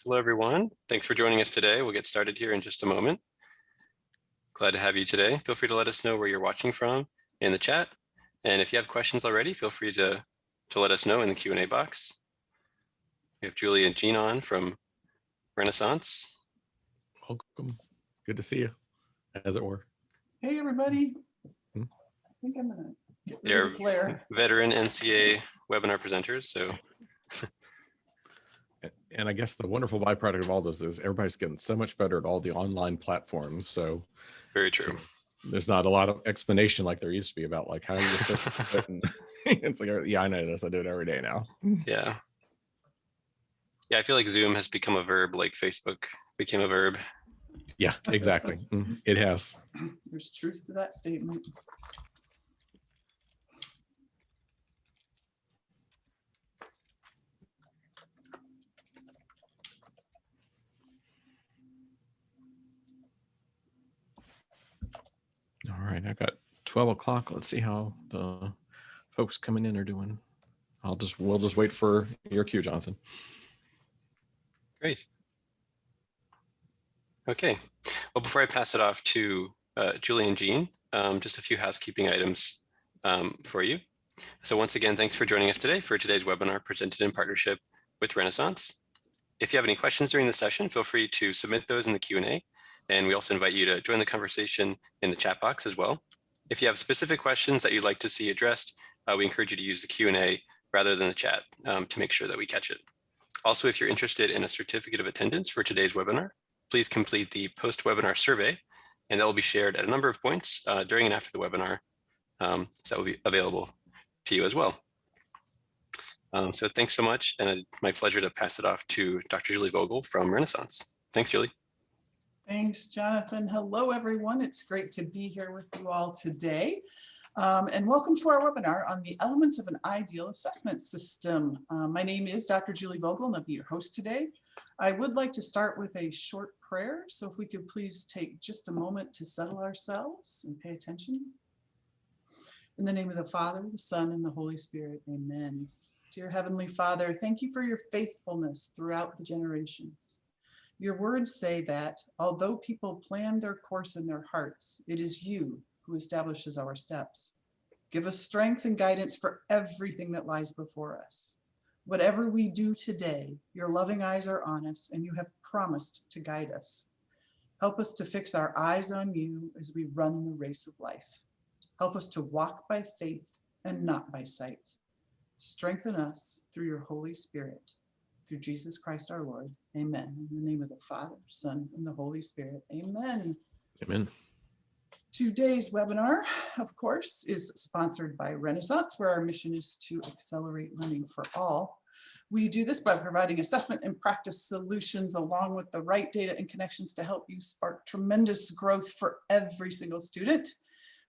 Hello, everyone. Thanks for joining us today. We'll get started here in just a moment. Glad to have you today. Feel free to let us know where you're watching from in the chat. And if you have questions already, feel free to let us know in the Q&A box. We have Julie and Jean on from Renaissance. Welcome. Good to see you, as it were. Hey, everybody. I think I'm going to get rid They're of the flare. veteran NCA webinar presenters. So, and I guess the wonderful byproduct of all this is everybody's getting so much better at all the online platforms. So very true. There's not a lot of explanation like there used to be about like how you're supposed to do it. It's like, yeah, I know this. I do it every day now. Yeah. Yeah, I feel like Zoom has become a verb like Facebook became a verb. Yeah, exactly. It has. There's truth to that statement. All right, I've got 12 o'clock. Let's see how the folks coming in are doing. We'll just wait for your cue, Jonathan. Great. Okay. Well, before I pass it off to Julie and Jean, just a few housekeeping items for you. So once again, thanks for joining us today for today's webinar presented in partnership with Renaissance. If you have any questions during the session, feel free to submit those in the Q&A. And we also invite you to join the conversation in the chat box as well. If you have specific questions that you'd like to see addressed, we encourage you to use the Q&A rather than the chat to make sure that we catch it. Also, if you're interested in a certificate of attendance for today's webinar, please complete the post-webinar survey, and that will be shared at a number of points during and after the webinar. So that will be available to you as well. So thanks so much, and it's my pleasure to pass it off to Dr. Julie Vogel from Renaissance. Thanks, Julie. Thanks, Jonathan. Hello, everyone. It's great to be here with you all today. And welcome to our webinar on the elements of an ideal assessment system. My name is Dr. Julie Vogel, and I'll be your host today. I would like to start with a short prayer. So if we could please take just a moment to settle ourselves and pay attention. In the name of the Father, the Son, and the Holy Spirit, amen. Dear Heavenly Father, thank you for your faithfulness throughout the generations. Your words say that although people plan their course in their hearts, it is you who establishes our steps. Give us strength and guidance for everything that lies before us. Whatever we do today, your loving eyes are on us, and you have promised to guide us. Help us to fix our eyes on you as we run the race of life. Help us to walk by faith and not by sight. Strengthen us through your Holy Spirit, through Jesus Christ our Lord. Amen. In the name of the Father, Son, and the Holy Spirit. Amen. Amen. Today's webinar, of course, is sponsored by Renaissance, where our mission is to accelerate learning for all. We do this by providing assessment and practice solutions along with the right data and connections to help you spark tremendous growth for every single student.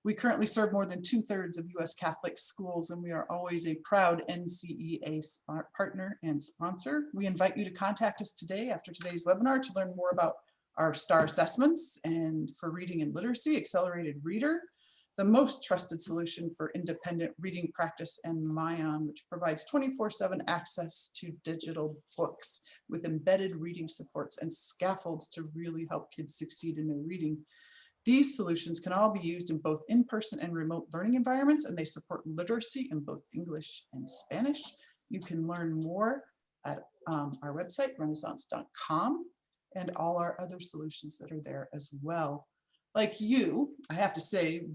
We currently serve more than 2/3 of U.S. Catholic schools, and we are always a proud NCEA partner and sponsor. We invite you to contact us today after today's webinar to learn more about our STAR assessments and for reading and literacy, Accelerated Reader, the most trusted solution for independent reading practice, and Mayan, which provides 24/7 access to digital books with embedded reading supports and scaffolds to really help kids succeed in their reading. These solutions can all be used in both in-person and remote learning environments, and they support literacy in both English and Spanish. You can learn more at our website, renaissance.com, and all our other solutions that are there as well. Like you, I have to say,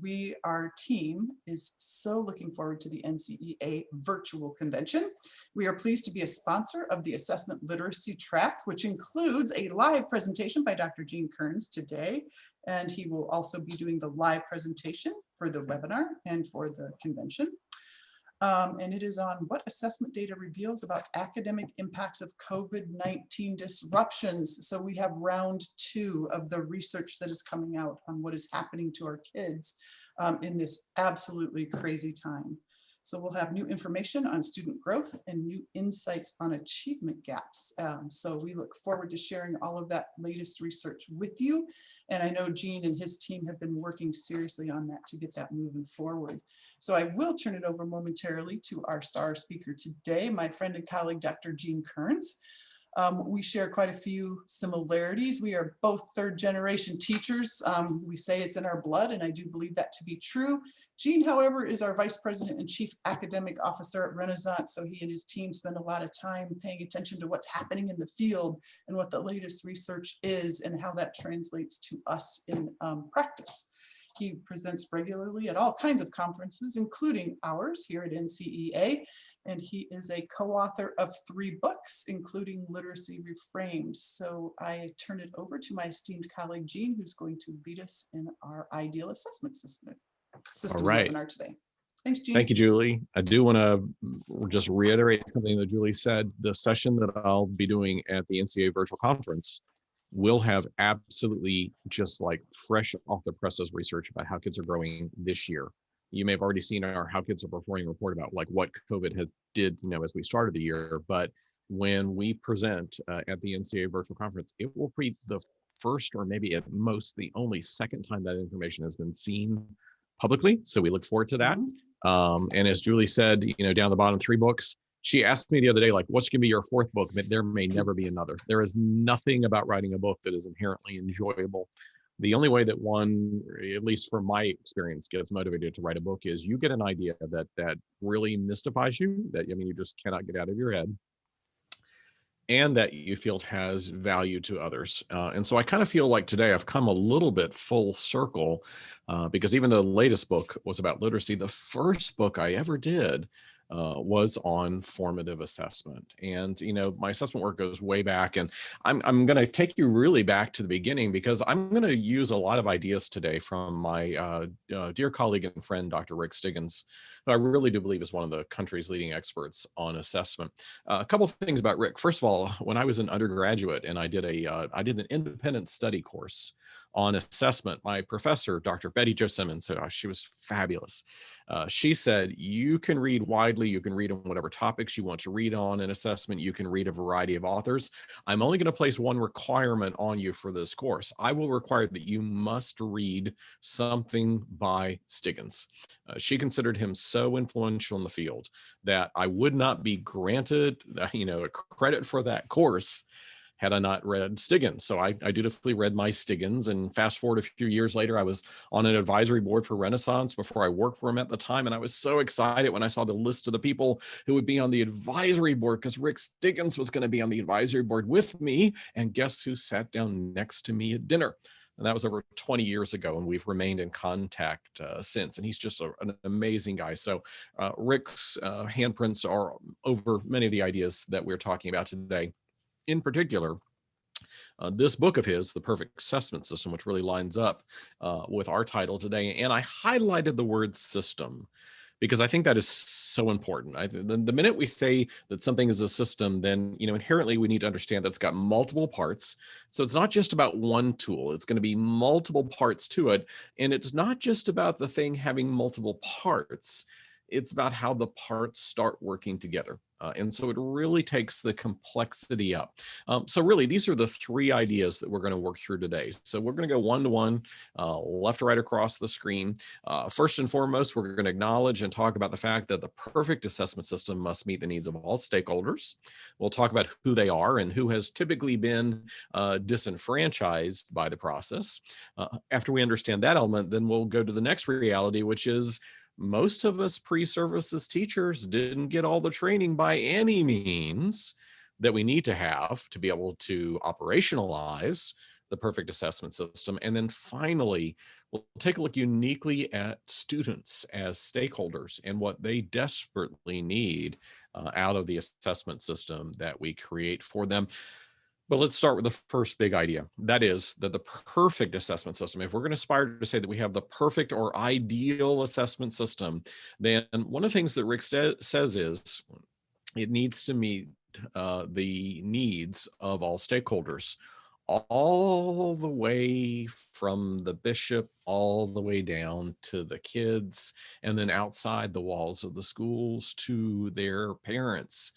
our team is so looking forward to the NCEA virtual convention. We are pleased to be a sponsor of the assessment literacy track, which includes a live presentation by Dr. Jean Kerns today. And he will also be doing the live presentation for the webinar and for the convention. And it is on what assessment data reveals about academic impacts of COVID-19 disruptions. So we have round 2 of the research that is coming out on what is happening to our kids in this absolutely crazy time. So we'll have new information on student growth and new insights on achievement gaps. So we look forward to sharing all of that latest research with you. And I know Gene and his team have been working seriously on that to get that moving forward. So I will turn it over momentarily to our star speaker today, my friend and colleague, Dr. Jean Kerns. We share quite a few similarities. We are both third-generation teachers. We say it's in our blood, and I do believe that to be true. Gene, however, is our Vice President and Chief Academic Officer at Renaissance, so he and his team spend a lot of time paying attention to what's happening in the field and what the latest research is and how that translates to us in practice. He presents regularly at all kinds of conferences, including ours here at NCEA, and he is a co-author of 3 books, including Literacy Reframed. So I turn it over to my esteemed colleague, Gene, who's going to lead us in our ideal assessment system All right. webinar today. Thanks, Gene. Thank you, Julie. I do want to just reiterate something that Julie said. The session that I'll be doing at the NCAA virtual conference will have absolutely just like fresh off the presses research about how kids are growing this year. You may have already seen our How Kids Are Performing report about like what COVID has did, as we started the year. But when we present at the NCAA virtual conference, it will be the first or maybe at most the only second time that information has been seen publicly. So we look forward to that. And as Julie said, down the bottom, 3 books. She asked me the other day, like, what's going to be your 4th book? But there may never be another. There is nothing about writing a book that is inherently enjoyable. The only way that one, at least from my experience, gets motivated to write a book is you get an idea that really mystifies you, that you just cannot get out of your head, and that you feel has value to others. And so I kind of feel like today I've come a little bit full circle because even though the latest book was about literacy, the first book I ever did was on formative assessment. And, my assessment work goes way back, and I'm going to take you really back to the beginning because I'm going to use a lot of ideas today from my dear colleague and friend, Dr. Rick Stiggins, who I really do believe is one of the country's leading experts on assessment. A couple of things about Rick. First of all, when I was an undergraduate and I did an independent study course on assessment, my professor, Dr. Betty Jo Simmons, she was fabulous. She said, you can read widely, you can read on whatever topics you want to read on an assessment, you can read a variety of authors. I'm only going to place one requirement on you for this course. I will require that you must read something by Stiggins. She considered him so influential in the field that I would not be granted, a credit for that course had I not read Stiggins. So I dutifully read my Stiggins, and fast forward a few years later, I was on an advisory board for Renaissance before I worked for him at the time. And I was so excited when I saw the list of the people who would be on the advisory board because Rick Stiggins was going to be on the advisory board with me. And guess who sat down next to me at dinner? And that was over 20 years ago, and we've remained in contact since. And he's just an amazing guy. So Rick's handprints are over many of the ideas that we're talking about today. In particular, this book of his, The Perfect Assessment System, which really lines up with our title today. And I highlighted the word system because I think that is so important. The minute we say that something is a system, then inherently we need to understand that it's got multiple parts. So it's not just about one tool. It's going to be multiple parts to it. And it's not just about the thing having multiple parts. It's about how the parts start working together. And so it really takes the complexity up. So really, these are the 3 ideas that we're going to work through today. So we're going to go one-to-one, left to right across the screen. First and foremost, we're going to acknowledge and talk about the fact that the perfect assessment system must meet the needs of all stakeholders. We'll talk about who they are and who has typically been disenfranchised by the process. After we understand that element, then we'll go to the next reality, which is most of us pre-services teachers didn't get all the training by any means that we need to have to be able to operationalize the perfect assessment system. And then finally, we'll take a look uniquely at students as stakeholders and what they desperately need out of the assessment system that we create for them. But let's start with the first big idea. That is that the perfect assessment system, if we're going to aspire to say that we have the perfect or ideal assessment system, then one of the things that Rick says is it needs to meet the needs of all stakeholders, all the way from the bishop, all the way down to the kids, and then outside the walls of the schools to their parents.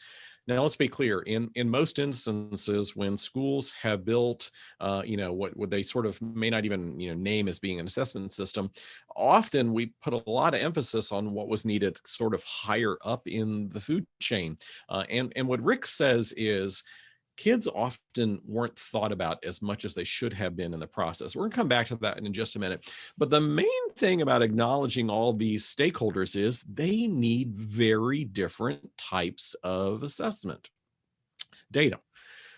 Now, let's be clear. In most instances, when schools have built, what they sort of may not even name as being an assessment system, often we put a lot of emphasis on what was needed sort of higher up in the food chain. And what Rick says is, kids often weren't thought about as much as they should have been in the process. We're going to come back to that in just a minute. But the main thing about acknowledging all these stakeholders is they need very different types of assessment data.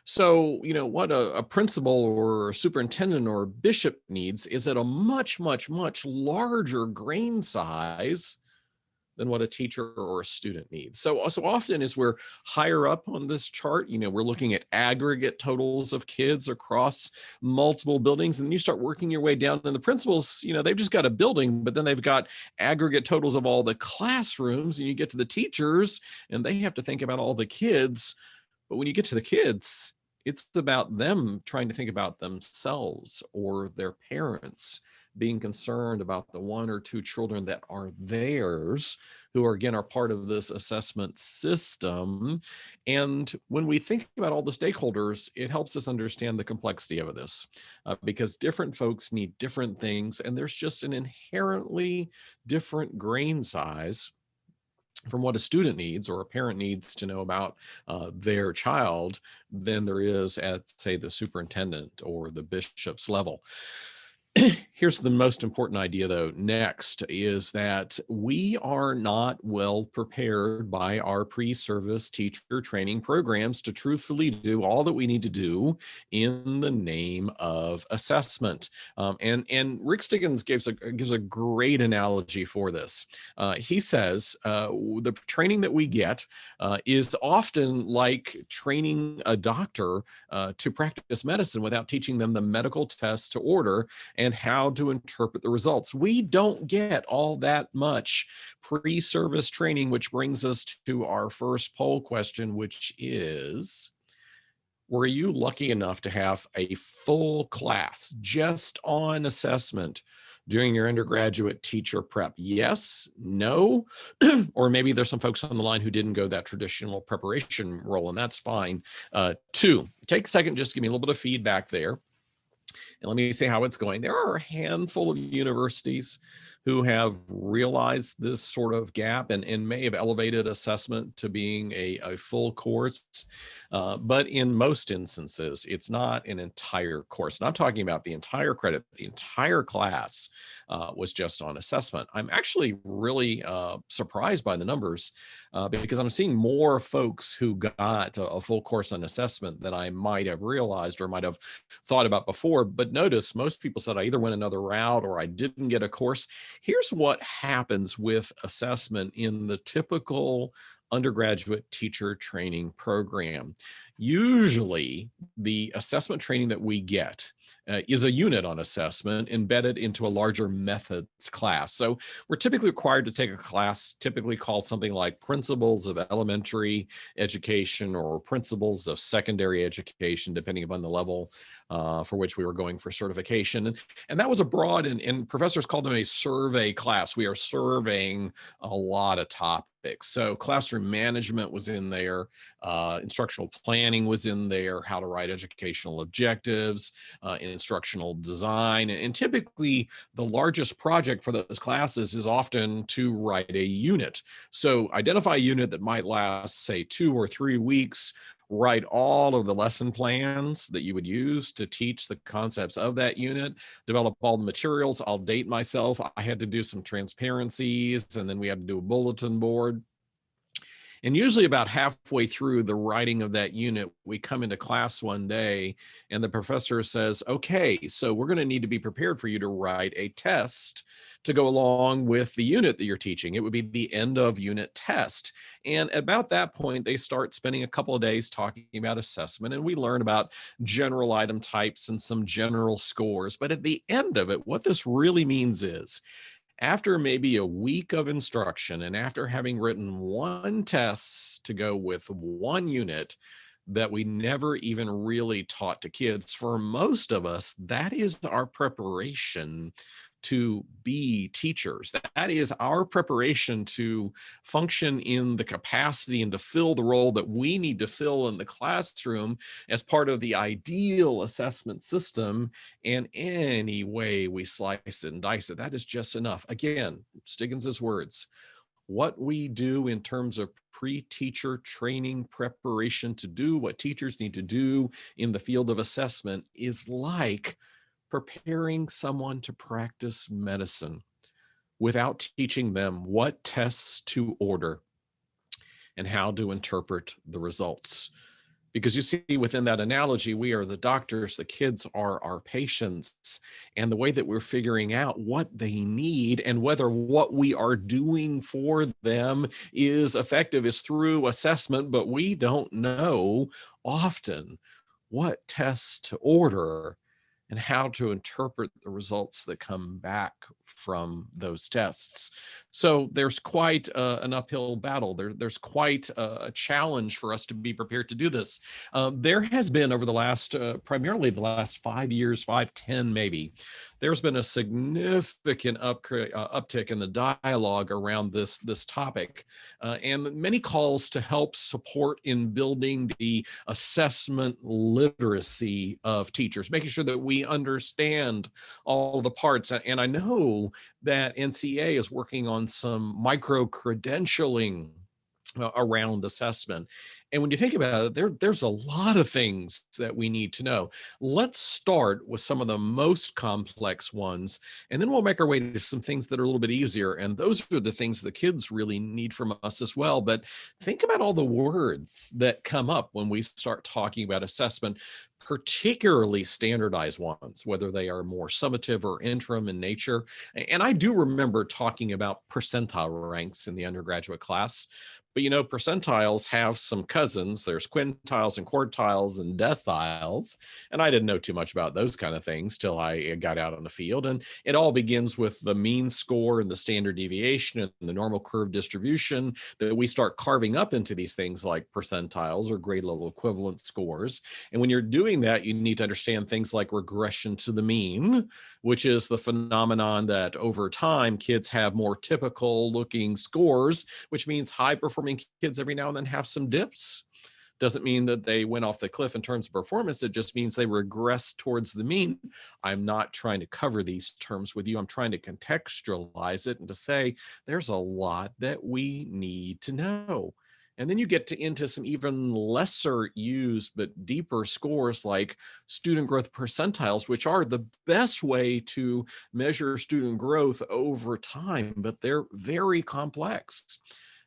So, what a principal or a superintendent or bishop needs is at a much, much, much larger grain size than what a teacher or a student needs. So often as we're higher up on this chart, we're looking at aggregate totals of kids across multiple buildings, and you start working your way down, and the principals, they've just got a building, but then they've got aggregate totals of all the classrooms, and you get to the teachers, and they have to think about all the kids. But when you get to the kids, it's about them trying to think about themselves or their parents, being concerned about the one or two children that are theirs, who are part of this assessment system. And when we think about all the stakeholders, it helps us understand the complexity of this, because different folks need different things, and there's just an inherently different grain size from what a student needs or a parent needs to know about their child than there is at, say, the superintendent or the bishop's level. Here's the most important idea, though, next, is that we are not well prepared by our pre-service teacher training programs to truthfully do all that we need to do in the name of assessment. And Rick Stiggins gives a great analogy for this. He says the training that we get is often like training a doctor to practice medicine without teaching them the medical tests to order and how to interpret the results. We don't get all that much pre-service training, which brings us to our first poll question, which is, were you lucky enough to have a full class just on assessment during your undergraduate teacher prep? Yes, no, or maybe there's some folks on the line who didn't go that traditional preparation role, and that's fine. Two, take a second, just give me a little bit of feedback there. And let me see how it's going. There are a handful of universities who have realized this sort of gap and may have elevated assessment to being a full course. But in most instances, it's not an entire course. And I'm talking about the entire credit, the entire class was just on assessment. I'm actually really surprised by the numbers because I'm seeing more folks who got a full course on assessment than I might have realized or might have thought about before. But notice most people said I either went another route or I didn't get a course. Here's what happens with assessment in the typical undergraduate teacher training program. Usually the assessment training that we get is a unit on assessment embedded into a larger methods class. So we're typically required to take a class typically called something like Principles of Elementary Education or Principles of Secondary Education, depending upon the level for which we were going for certification. And that was a broad, and professors called them a survey class. We are surveying a lot of topics. So classroom management was in there, instructional planning was in there, how to write educational objectives, instructional design. And typically the largest project for those classes is often to write a unit. So identify a unit that might last, say, 2 or 3 weeks, write all of the lesson plans that you would use to teach the concepts of that unit, develop all the materials. I'll date myself. I had to do some transparencies, and then we had to do a bulletin board. And usually about halfway through the writing of that unit, we come into class one day and the professor says, okay, so we're going to need to be prepared for you to write a test to go along with the unit that you're teaching. It would be the end of unit test. And at about that point, they start spending a couple of days talking about assessment, and we learn about general item types and some general scores. But at the end of it, what this really means is, after maybe a week of instruction and after having written one test to go with one unit that we never even really taught to kids, for most of us, that is our preparation to be teachers. That is our preparation to function in the capacity and to fill the role that we need to fill in the classroom as part of the ideal assessment system. And any way we slice it and dice it, that is just enough. Again, Stiggins's words, what we do in terms of pre-teacher training preparation to do what teachers need to do in the field of assessment is like preparing someone to practice medicine without teaching them what tests to order and how to interpret the results. Because you see, within that analogy, we are the doctors, the kids are our patients, and the way that we're figuring out what they need and whether what we are doing for them is effective is through assessment, but we don't know often what tests to order and how to interpret the results that come back from those tests. So there's quite an uphill battle. There's quite a challenge for us to be prepared to do this. There has been over the last, primarily the last 5 years, 5, 10 maybe, there's been a significant uptick in the dialogue around this topic, and many calls to help support in building the assessment literacy of teachers, making sure that we understand all the parts. And I know that NCA is working on some micro-credentialing around assessment. And when you think about it, there's a lot of things that we need to know. Let's start with some of the most complex ones, and then we'll make our way to some things that are a little bit easier. And those are the things the kids really need from us as well. But think about all the words that come up when we start talking about assessment, particularly standardized ones, whether they are more summative or interim in nature. And I do remember talking about percentile ranks in the undergraduate class. But you know, percentiles have some cousins. There's quintiles and quartiles and deciles. And I didn't know too much about those kind of things till I got out on the field. And it all begins with the mean score and the standard deviation and the normal curve distribution that we start carving up into these things like percentiles or grade level equivalent scores. And when you're doing that, you need to understand things like regression to the mean, which is the phenomenon that over time, kids have more typical looking scores, which means high performing kids every now and then have some dips. Doesn't mean that they went off the cliff in terms of performance. It just means they regress towards the mean. I'm not trying to cover these terms with you. I'm trying to contextualize it and to say there's a lot that we need to know. And then you get into some even lesser used but deeper scores like student growth percentiles, which are the best way to measure student growth over time, but they're very complex.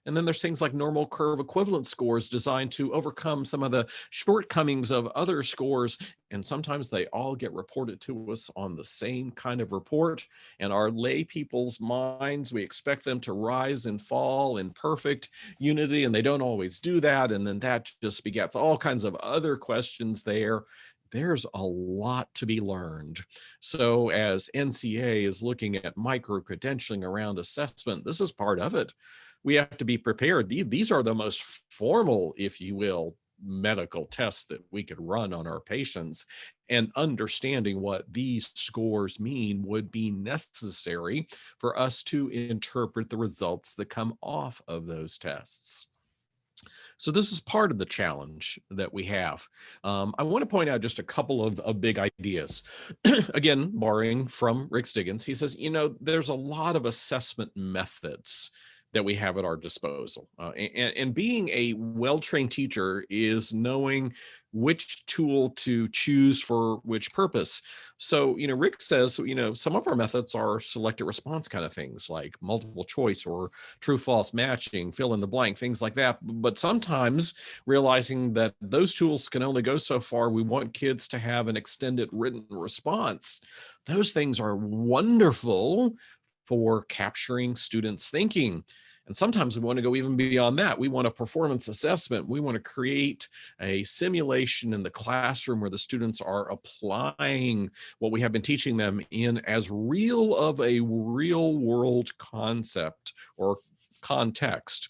And then there's things like normal curve equivalent scores designed to overcome some of the shortcomings of other scores. And sometimes they all get reported to us on the same kind of report. And our lay people's minds, we expect them to rise and fall in perfect unity, and they don't always do that. And then that just begets all kinds of other questions there. There's a lot to be learned. So as NCA is looking at micro-credentialing around assessment, this is part of it. We have to be prepared. These are the most formal, if you will, medical tests that we could run on our patients. And understanding what these scores mean would be necessary for us to interpret the results that come off of those tests. So this is part of the challenge that we have. I want to point out just a couple of big ideas. Again, borrowing from Rick Stiggins, he says, you know, there's a lot of assessment methods that we have at our disposal. And being a well-trained teacher is knowing which tool to choose for which purpose. So, you know, Rick says, you know, some of our methods are selected response kind of things like multiple choice or true false matching, fill in the blank, things like that. But sometimes realizing that those tools can only go so far, we want kids to have an extended written response. Those things are wonderful for capturing students' thinking. And sometimes we want to go even beyond that. We want a performance assessment. We want to create a simulation in the classroom where the students are applying what we have been teaching them in as real of a real world concept or context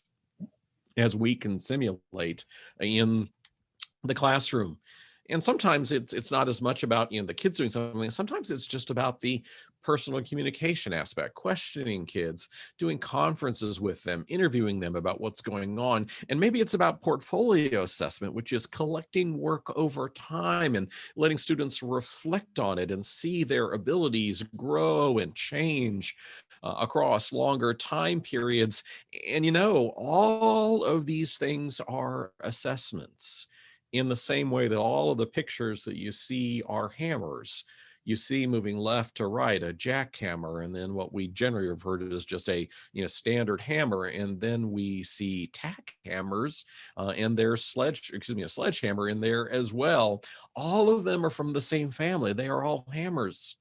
as we can simulate in the classroom. And sometimes it's not as much about, the kids doing something. Sometimes it's just about the personal communication aspect, questioning kids, doing conferences with them, interviewing them about what's going on. And maybe it's about portfolio assessment, which is collecting work over time and letting students reflect on it and see their abilities grow and change across longer time periods. And all of these things are assessments, in the same way that all of the pictures that you see are hammers. You see, moving left to right, a jackhammer, and then what we generally refer to as just a standard hammer, and then we see tack hammers, and there's a sledgehammer in there as well. All of them are from the same family. They are all hammers.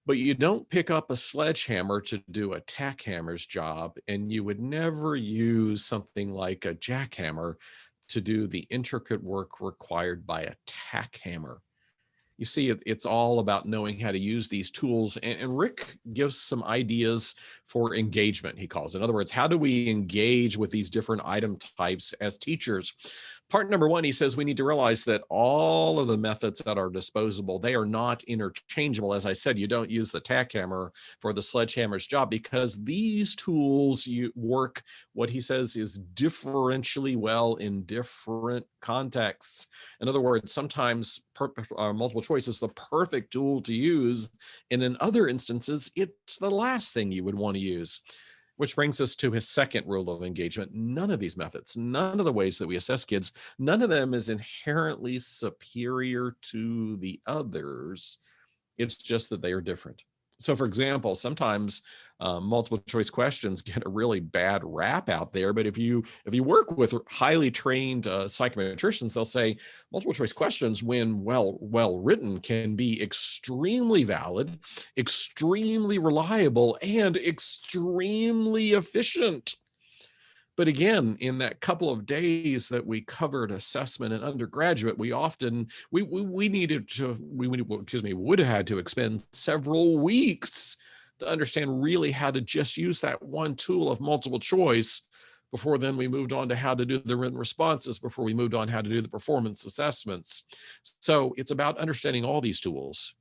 But you don't pick up a sledgehammer to do a tack hammer's job, and you would never use something like a jackhammer to do the intricate work required by a tack hammer. You see, it's all about knowing how to use these tools. And Rick gives some ideas for engagement, he calls it. In other words, how do we engage with these different item types as teachers? Part number one, he says we need to realize that all of the methods at our disposal, they are not interchangeable. As I said, you don't use the tack hammer for the sledgehammer's job, because these tools work, what he says, is differentially well in different contexts. In other words, sometimes multiple choice is the perfect tool to use, and in other instances, it's the last thing you would want to use. Which brings us to his second rule of engagement. None of these methods, none of the ways that we assess kids, none of them is inherently superior to the others. It's just that they are different. So, for example, sometimes multiple choice questions get a really bad rap out there. But if you work with highly trained psychometricians, they'll say multiple choice questions, when well written, can be extremely valid, extremely reliable, and extremely efficient. But again, in that couple of days that we covered assessment in undergraduate, we would have had to expend several weeks to understand really how to just use that one tool of multiple choice, before then we moved on to how to do the written responses, before we moved on how to do the performance assessments. So it's about understanding all these tools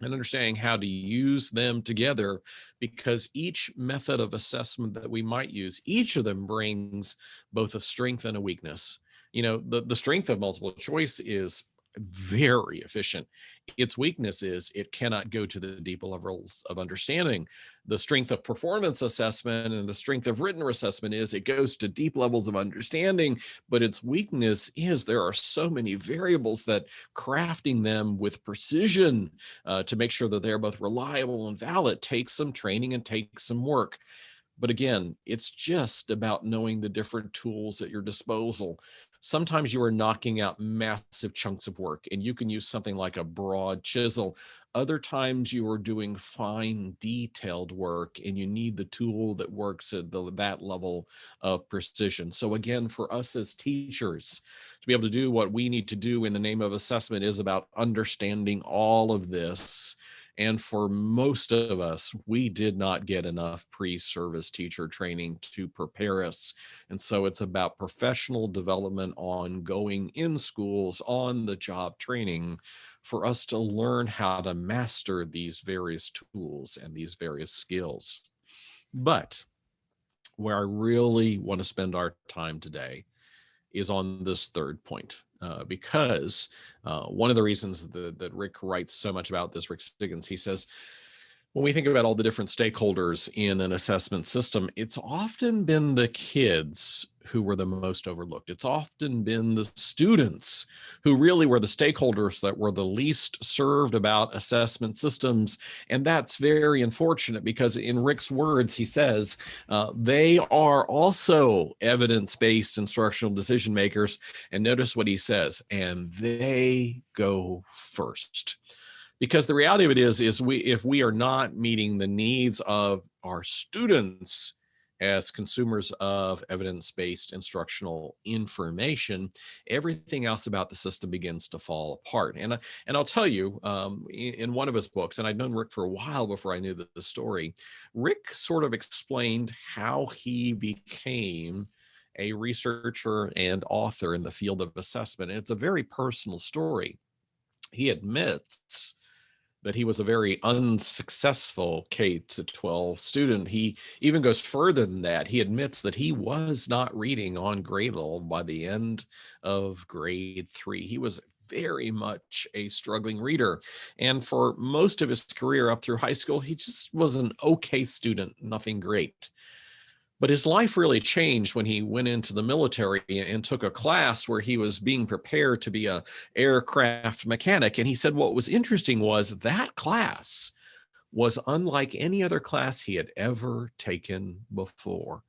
and understanding how to use them together, because each method of assessment that we might use, each of them brings both a strength and a weakness. The strength of multiple choice is very efficient. Its weakness is it cannot go to the deep levels of understanding. The strength of performance assessment and the strength of written assessment is it goes to deep levels of understanding, but its weakness is there are so many variables that crafting them with precision to make sure that they're both reliable and valid takes some training and takes some work. But again, it's just about knowing the different tools at your disposal. Sometimes you are knocking out massive chunks of work and you can use something like a broad chisel. Other times you are doing fine, detailed work and you need the tool that works at that level of precision. So again, for us as teachers, to be able to do what we need to do in the name of assessment is about understanding all of this. And for most of us, we did not get enough pre-service teacher training to prepare us. And so it's about professional development ongoing in schools, on the job training, for us to learn how to master these various tools and these various skills. But where I really want to spend our time today is on this third point, because one of the reasons that Rick writes so much about this, Rick Stiggins, he says, when we think about all the different stakeholders in an assessment system, it's often been the kids who were the most overlooked. It's often been the students who really were the stakeholders that were the least served about assessment systems. And that's very unfortunate, because in Rick's words, he says, they are also evidence-based instructional decision makers. And notice what he says, and they go first. Because the reality of it is if we are not meeting the needs of our students as consumers of evidence-based instructional information, everything else about the system begins to fall apart. And I'll tell you, in one of his books, and I'd known Rick for a while before I knew the story, Rick sort of explained how he became a researcher and author in the field of assessment. And it's a very personal story. He admits that he was a very unsuccessful K-12 student. He even goes further than that. He admits that he was not reading on grade level by the end of grade 3. He was very much a struggling reader. And for most of his career up through high school, he just was an okay student, nothing great. But his life really changed when he went into the military and took a class where he was being prepared to be an aircraft mechanic. And he said what was interesting was that class was unlike any other class he had ever taken before.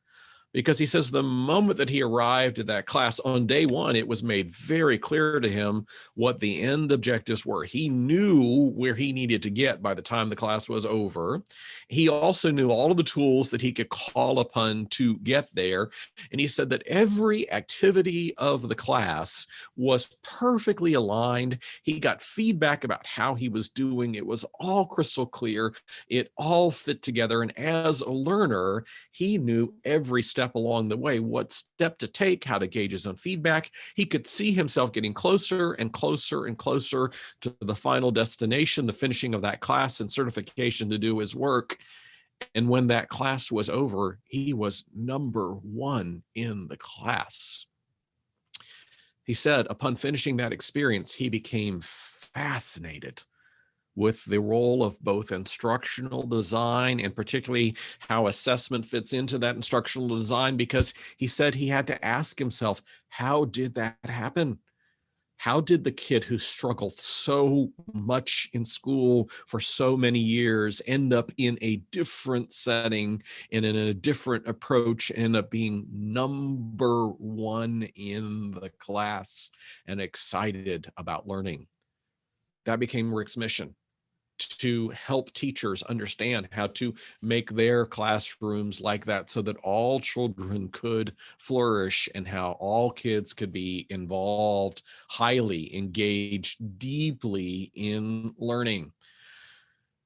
Because he says the moment that he arrived at that class on day 1, it was made very clear to him what the end objectives were. He knew where he needed to get by the time the class was over. He also knew all of the tools that he could call upon to get there. And he said that every activity of the class was perfectly aligned. He got feedback about how he was doing. It was all crystal clear. It all fit together. And as a learner, he knew every step along the way, what step to take, how to gauge his own feedback. He could see himself getting closer and closer and closer to the final destination, the finishing of that class and certification to do his work. And when that class was over, he was number 1 in the class. He said upon finishing that experience, he became fascinated with the role of both instructional design and particularly how assessment fits into that instructional design, because he said he had to ask himself, how did that happen? How did the kid who struggled so much in school for so many years end up in a different setting and in a different approach, end up being number 1 in the class and excited about learning? That became Rick's mission, to help teachers understand how to make their classrooms like that so that all children could flourish and how all kids could be involved, highly engaged, deeply in learning.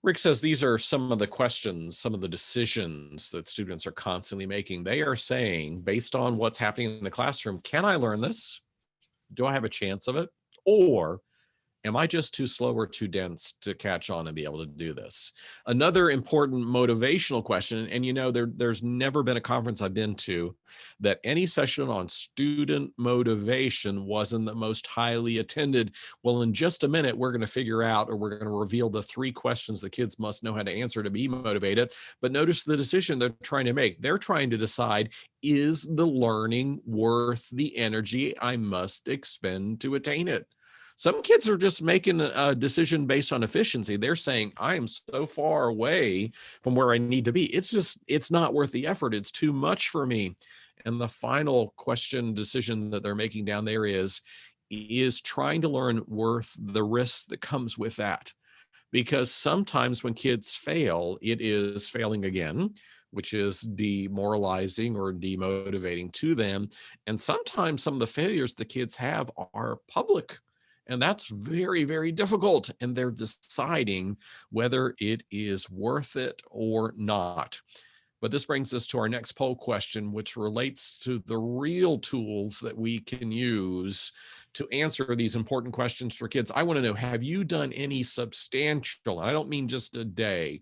Rick says these are some of the questions, some of the decisions that students are constantly making. They are saying, based on what's happening in the classroom, can I learn this? Do I have a chance of it? Or am I just too slow or too dense to catch on and be able to do this? Another important motivational question, and there's never been a conference I've been to that any session on student motivation wasn't the most highly attended. Well, in just a minute, we're going to figure out, or we're going to reveal the 3 questions the kids must know how to answer to be motivated. But notice the decision they're trying to make. They're trying to decide, is the learning worth the energy I must expend to attain it? Some kids are just making a decision based on efficiency. They're saying, I am so far away from where I need to be. It's not worth the effort. It's too much for me. And the final question decision that they're making down there is trying to learn worth the risk that comes with that? Because sometimes when kids fail, it is failing again, which is demoralizing or demotivating to them. And sometimes some of the failures the kids have are public. And that's very, very difficult. And they're deciding whether it is worth it or not. But this brings us to our next poll question, which relates to the real tools that we can use to answer these important questions for kids. I want to know, have you done any substantial, I don't mean just a day,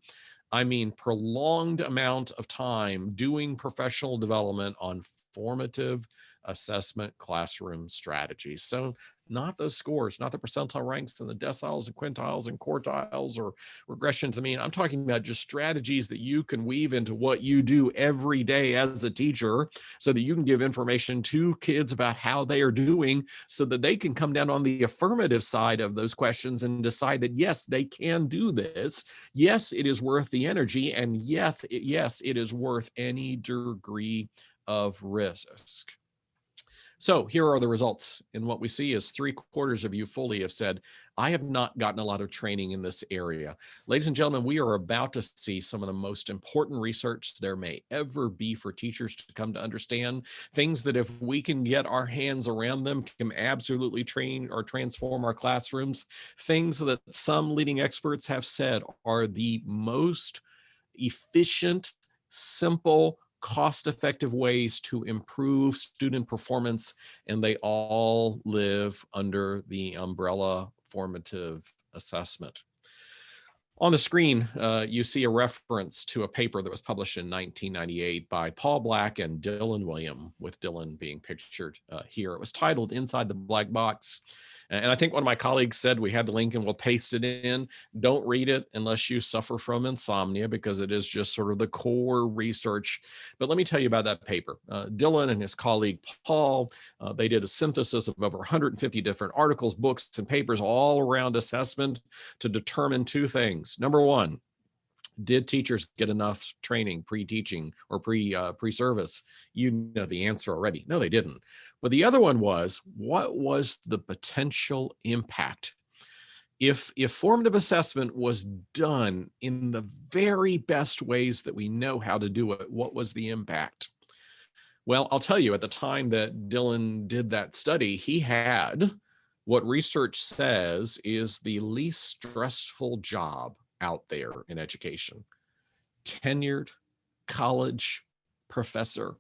I mean prolonged amount of time doing professional development on formative assessment classroom strategies? So not those scores, not the percentile ranks and the deciles and quintiles and quartiles or regression to the mean. I'm talking about just strategies that you can weave into what you do every day as a teacher so that you can give information to kids about how they are doing so that they can come down on the affirmative side of those questions and decide that, yes, they can do this. Yes, it is worth the energy. And yes, it is worth any degree of risk. So here are the results. And what we see is 3/4 of you fully have said, I have not gotten a lot of training in this area. Ladies and gentlemen, we are about to see some of the most important research there may ever be for teachers to come to understand. Things that if we can get our hands around them can absolutely train or transform our classrooms. Things that some leading experts have said are the most efficient, simple, cost-effective ways to improve student performance, and they all live under the umbrella formative assessment. On the screen, you see a reference to a paper that was published in 1998 by Paul Black and Dylan William, with Dylan being pictured here. It was titled Inside the Black Box. And I think one of my colleagues said we had the link and we'll paste it in. Don't read it unless you suffer from insomnia, because it is just sort of the core research. But let me tell you about that paper. Dylan and his colleague Paul, they did a synthesis of over 150 different articles, books, and papers all around assessment to determine two things. Number one, did teachers get enough training pre-teaching or pre-service? You know the answer already. No, they didn't. But the other one was, what was the potential impact? If formative assessment was done in the very best ways that we know how to do it, what was the impact? Well, I'll tell you, at the time that Dylan did that study, he had what research says is the least stressful job out there in education. Tenured college professor.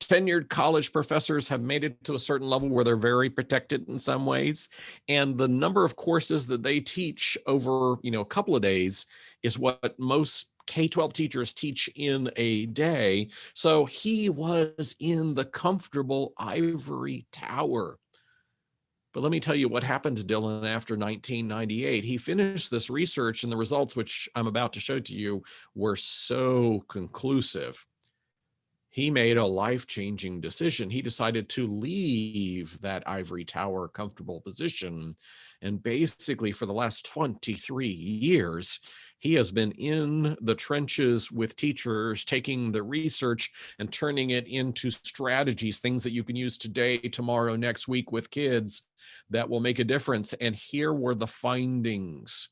Tenured college professors have made it to a certain level where they're very protected in some ways. And the number of courses that they teach over, a couple of days is what most K-12 teachers teach in a day. So he was in the comfortable ivory tower. But let me tell you what happened to Dylan after 1998. He finished this research, and the results, which I'm about to show to you, were so conclusive. He made a life-changing decision. He decided to leave that ivory tower comfortable position. And basically, for the last 23 years, he has been in the trenches with teachers, taking the research and turning it into strategies, things that you can use today, tomorrow, next week with kids that will make a difference. And here were the findings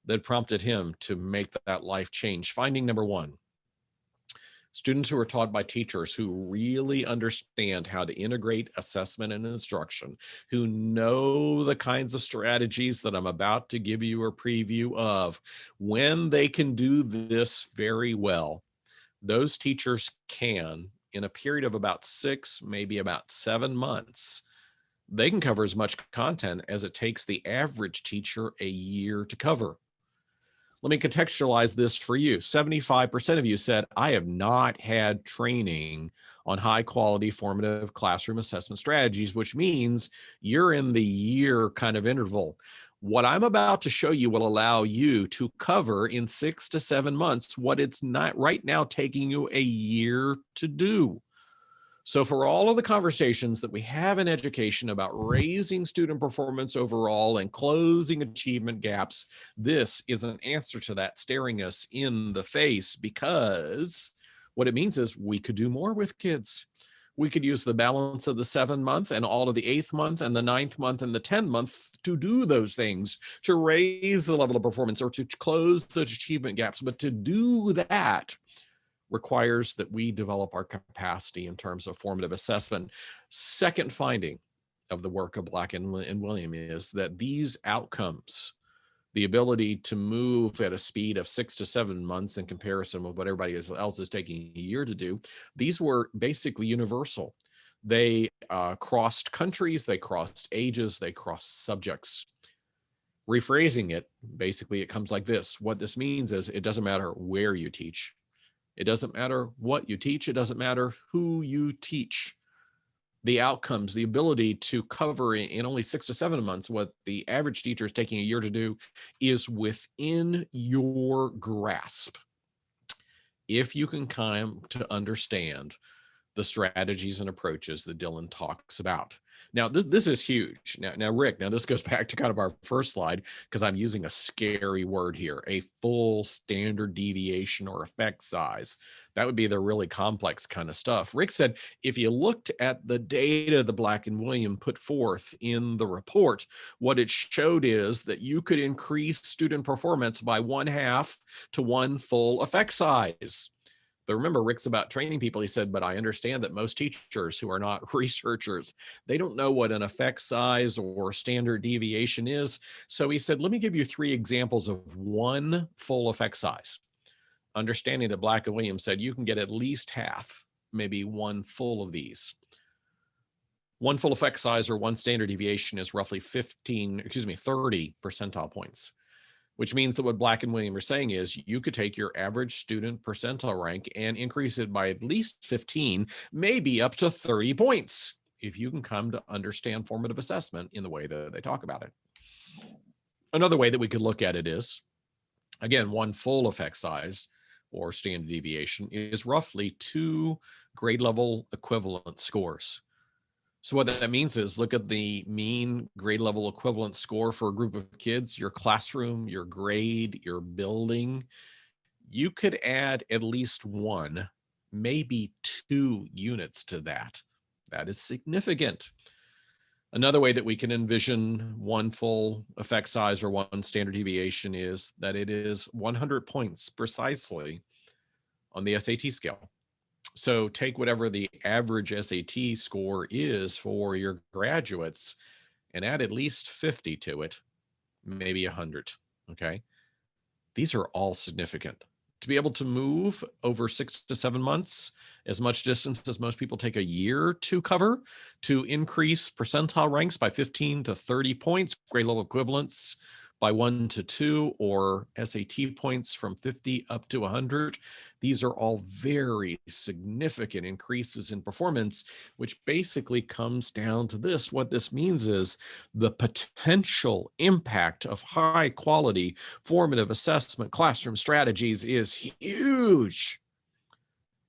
that prompted him to make that life change. Finding number one: students who are taught by teachers who really understand how to integrate assessment and instruction, who know the kinds of strategies that I'm about to give you a preview of, when they can do this very well, those teachers can, in a period of about 6, maybe about 7 months, they can cover as much content as it takes the average teacher a year to cover. Let me contextualize this for you. 75% of you said, I have not had training on high quality formative classroom assessment strategies, which means you're in the year kind of interval. What I'm about to show you will allow you to cover in 6 to 7 months what it's not right now taking you a year to do. So for all of the conversations that we have in education about raising student performance overall and closing achievement gaps, this is an answer to that staring us in the face, because what it means is we could do more with kids. We could use the balance of the 7th month and all of the 8th month and the 9th month and the 10th month to do those things, to raise the level of performance or to close those achievement gaps. But to do that requires that we develop our capacity in terms of formative assessment. Second finding of the work of Black and William is that these outcomes, the ability to move at a speed of 6 to 7 months in comparison with what everybody else is taking a year to do, these were basically universal. They crossed countries, they crossed ages, they crossed subjects. Rephrasing it, basically it comes like this. What this means is it doesn't matter where you teach. It doesn't matter what you teach. It doesn't matter who you teach. The outcomes, the ability to cover in only 6 to 7 months what the average teacher is taking a year to do, is within your grasp. If you can come to understand the strategies and approaches that Dylan talks about. Now, this is huge. Now, Rick, this goes back to kind of our first slide, because I'm using a scary word here, a full standard deviation or effect size. That would be the really complex kind of stuff. Rick said, if you looked at the data that Black and William put forth in the report, what it showed is that you could increase student performance by 1/2 to 1 full effect size. But remember, Rick's about training people. He said, but I understand that most teachers who are not researchers, they don't know what an effect size or standard deviation is. So he said, let me give you 3 examples of 1 full effect size. understanding that Black and Williams said you can get at least half, maybe one full of these. One full effect size or one standard deviation is roughly 30 percentile points, which means that what Black and Williams are saying is you could take your average student percentile rank and increase it by at least 15, maybe up to 30 points, if you can come to understand formative assessment in the way that they talk about it. Another way that we could look at it is, again, one full effect size or standard deviation is roughly 2 grade level equivalent scores. So what that means is look at the mean grade level equivalent score for a group of kids, your classroom, your grade, your building. You could add at least 1, maybe 2 units to that. That is significant. Another way that we can envision one full effect size or one standard deviation is that it is 100 points precisely on the SAT scale. So take whatever the average SAT score is for your graduates and add at least 50 to it, maybe 100, okay? These are all significant. To be able to move over 6 to 7 months, as much distance as most people take a year to cover, to increase percentile ranks by 15 to 30 points, grade level equivalents by 1 to 2, or SAT points from 50 up to 100. These are all very significant increases in performance, which basically comes down to this. What this means is the potential impact of high quality formative assessment classroom strategies is huge.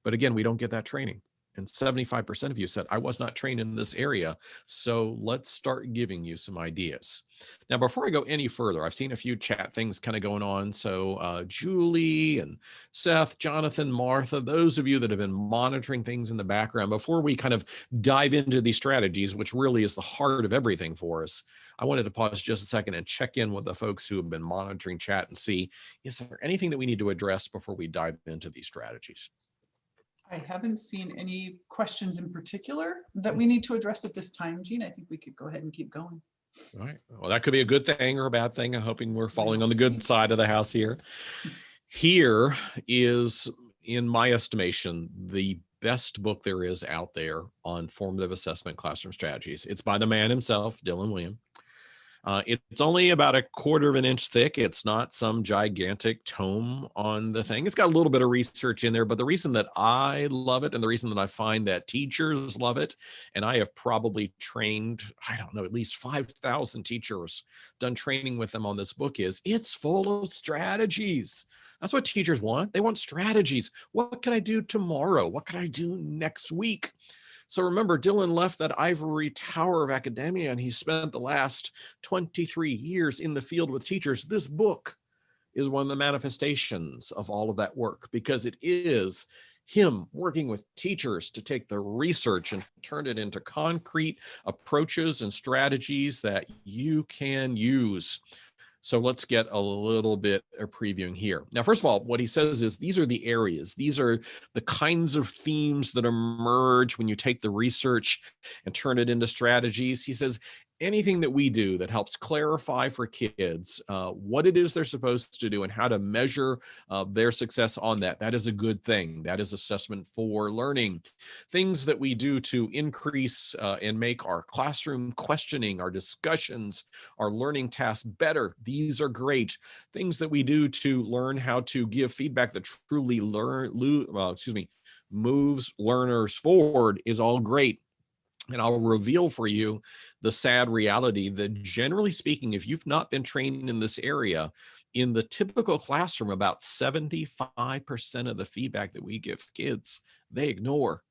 But again, we don't get that training. And 75% of you said, I was not trained in this area. So let's start giving you some ideas. Now, before I go any further, I've seen a few chat things kind of going on. So Julie and Seth, Jonathan, Martha, those of you that have been monitoring things in the background, before we kind of dive into these strategies, which really is the heart of everything for us, I wanted to pause just a second and check in with the folks who have been monitoring chat and see, is there anything that we need to address before we dive into these strategies? I haven't seen any questions in particular that we need to address at this time, Jean. I think we could go ahead and keep going. All right. Well, that could be a good thing or a bad thing. I'm hoping we're falling on the good side of the house here. Here is, in my estimation, the best book there is out there on formative assessment classroom strategies. It's by the man himself, Dylan William. It's only about 1/4 of an inch thick. It's not some gigantic tome on the thing. It's got a little bit of research in there, but the reason that I love it and the reason that I find that teachers love it, and I have probably trained, I don't know, at least 5,000 teachers, done training with them on this book, is it's full of strategies. That's what teachers want. They want strategies. What can I do tomorrow? What can I do next week? So remember, Dylan left that ivory tower of academia and he spent the last 23 years in the field with teachers. This book is one of the manifestations of all of that work, because it is him working with teachers to take the research and turn it into concrete approaches and strategies that you can use. So let's get a little bit of previewing here. Now, first of all, what he says is these are the areas. These are the kinds of themes that emerge when you take the research and turn it into strategies. He says anything that we do that helps clarify for kids what it is they're supposed to do and how to measure their success on that, that is a good thing. That is assessment for learning. Things that we do to increase and make our classroom questioning, our discussions, our learning tasks better. These are great. Things that we do to learn how to give feedback that truly moves learners forward is all great. And I'll reveal for you the sad reality that, generally speaking, if you've not been trained in this area, in the typical classroom, about 75% of the feedback that we give kids, they ignore.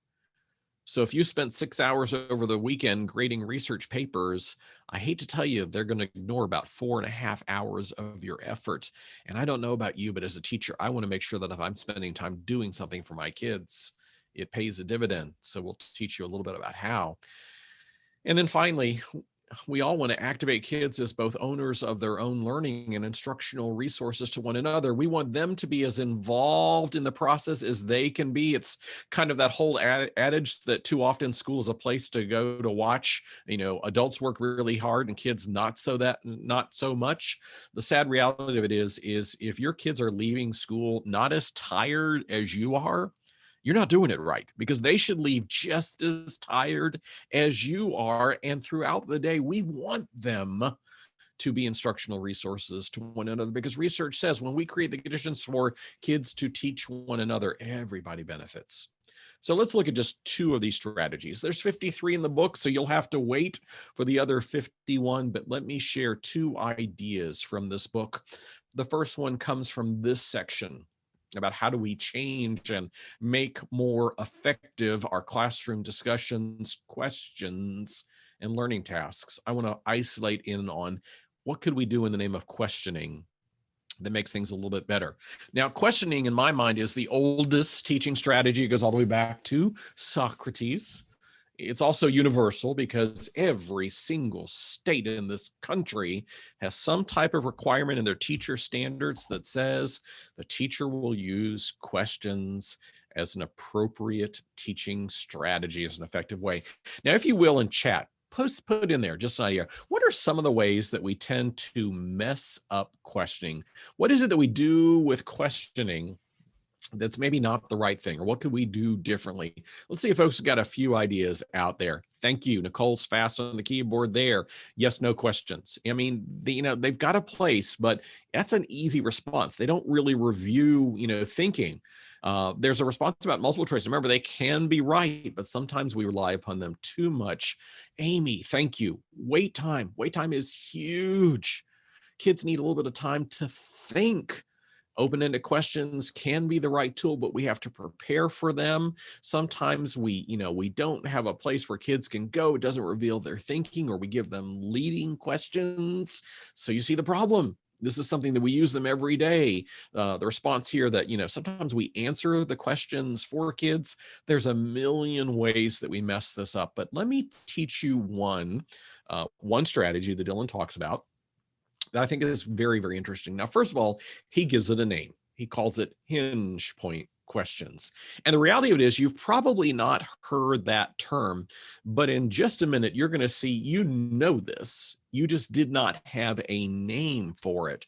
So if you spent 6 hours over the weekend grading research papers, I hate to tell you, they're going to ignore about 4.5 hours of your effort. And I don't know about you, but as a teacher, I want to make sure that if I'm spending time doing something for my kids, it pays a dividend. So we'll teach you a little bit about how. And then finally, we all want to activate kids as both owners of their own learning and instructional resources to one another. We want them to be as involved in the process as they can be. It's kind of that whole adage that too often school is a place to go to watch, adults work really hard and kids not so much. The sad reality of it is if your kids are leaving school not as tired as you are, you're not doing it right, because they should leave just as tired as you are. And throughout the day, we want them to be instructional resources to one another, because research says when we create the conditions for kids to teach one another, everybody benefits. So let's look at just 2 of these strategies. There's 53 in the book, so you'll have to wait for the other 51, but let me share 2 ideas from this book. The first one comes from this section about how do we change and make more effective our classroom discussions, questions, and learning tasks. I want to isolate in on what could we do in the name of questioning that makes things a little bit better. Now, questioning in my mind is the oldest teaching strategy. It goes all the way back to Socrates. It's also universal because every single state in this country has some type of requirement in their teacher standards that says the teacher will use questions as an appropriate teaching strategy, as an effective way. Now, if you will, in chat, put in there just an idea. What are some of the ways that we tend to mess up questioning? What is it that we do with questioning that's maybe not the right thing, or what could we do differently? Let's see if folks got a few ideas out there. Thank you. Nicole's fast on the keyboard there. Yes, no questions. I mean, they've got a place, but that's an easy response. They don't really review, thinking. There's a response about multiple choice. Remember, they can be right, but sometimes we rely upon them too much. Amy, thank you. Wait time. Wait time is huge. Kids need a little bit of time to think. Open-ended questions can be the right tool, but we have to prepare for them. Sometimes we don't have a place where kids can go. It doesn't reveal their thinking, or we give them leading questions. So you see the problem. This is something that we use them every day. The response here that, sometimes we answer the questions for kids. There's a million ways that we mess this up, but let me teach you one strategy that Dylan talks about that I think is very, very interesting. Now, first of all, he gives it a name. He calls it hinge point questions. And the reality of it is, you've probably not heard that term, but in just a minute, you're going to see, this. You just did not have a name for it.